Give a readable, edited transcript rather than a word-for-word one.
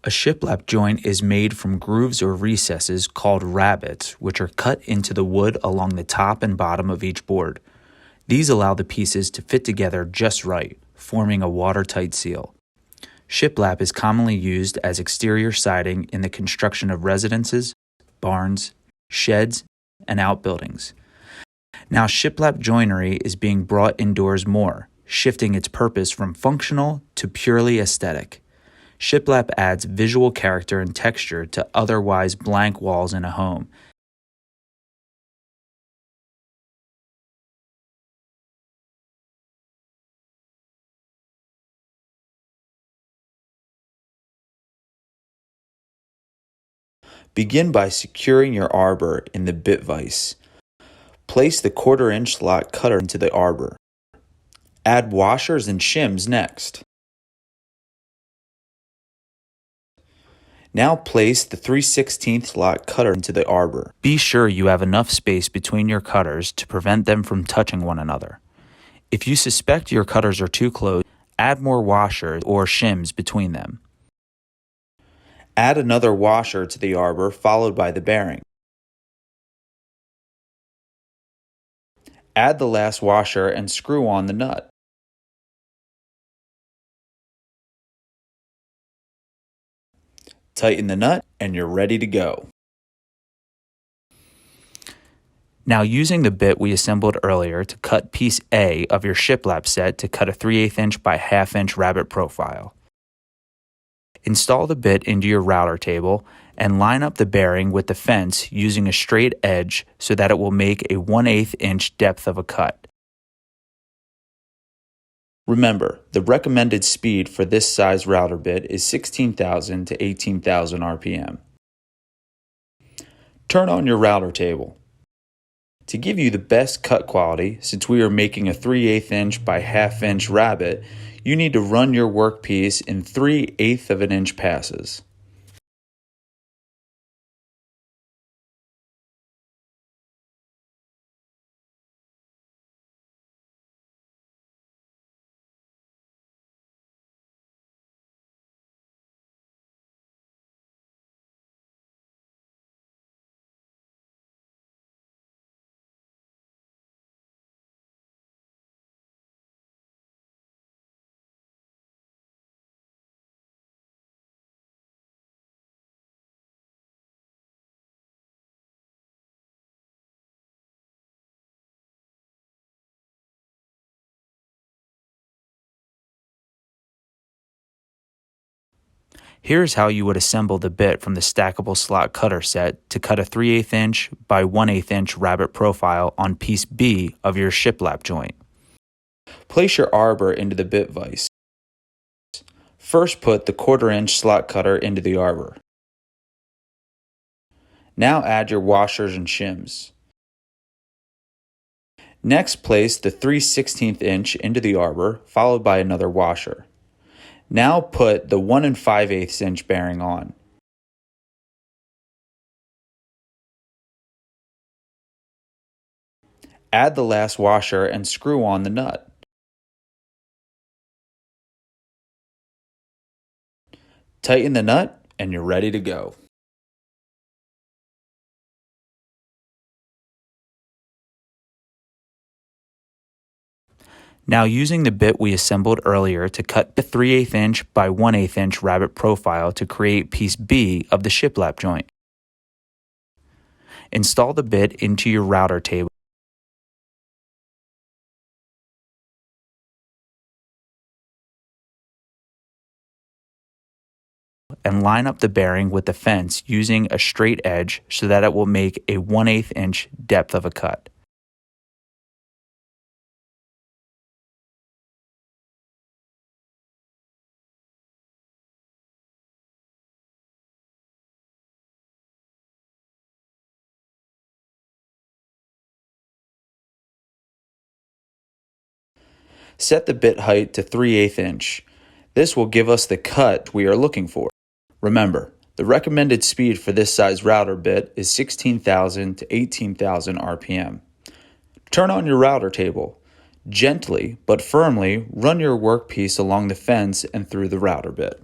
A shiplap joint is made from grooves or recesses called rabbets, which are cut into the wood along the top and bottom of each board. These allow the pieces to fit together just right, forming a watertight seal. Shiplap is commonly used as exterior siding in the construction of residences, barns, sheds, and outbuildings. Now, shiplap joinery is being brought indoors more, shifting its purpose from functional to purely aesthetic. Shiplap adds visual character and texture to otherwise blank walls in a home. Begin by securing your arbor in the bit vise. Place the 1/4-inch slot cutter into the arbor. Add washers and shims next. Now place the 3/16 slot cutter into the arbor. Be sure you have enough space between your cutters to prevent them from touching one another. If you suspect your cutters are too close, add more washers or shims between them. Add another washer to the arbor followed by the bearing. Add the last washer and screw on the nut. Tighten the nut and you're ready to go. Now, using the bit we assembled earlier to cut piece A of your shiplap set to cut a 3/8 inch by 1/2 inch rabbet profile. Install the bit into your router table and line up the bearing with the fence using a straight edge so that it will make a 1/8 inch depth of a cut. Remember, the recommended speed for this size router bit is 16,000 to 18,000 RPM. Turn on your router table. To give you the best cut quality, since we are making a 3/8 inch by 1/2 inch rabbet, you need to run your workpiece in 3/8 of an inch passes. Here's how you would assemble the bit from the Stackable Slot Cutter Set to cut a 3/8 inch by 1/8 inch rabbet profile on piece B of your shiplap joint. Place your arbor into the bit vise. First, put the 1/4-inch slot cutter into the arbor. Now add your washers and shims. Next, place the 3/16 inch into the arbor, followed by another washer. Now put the 1 5/8 inch bearing on. Add the last washer and screw on the nut. Tighten the nut and you're ready to go. Now, using the bit we assembled earlier to cut the 3/8 inch by 1/8 inch rabbet profile to create piece B of the shiplap joint. Install the bit into your router table and line up the bearing with the fence using a straight edge so that it will make a 1/8 inch depth of a cut. Set the bit height to 3/8 inch. This will give us the cut we are looking for. Remember, the recommended speed for this size router bit is 16,000 to 18,000 RPM. Turn on your router table. Gently but firmly run your workpiece along the fence and through the router bit.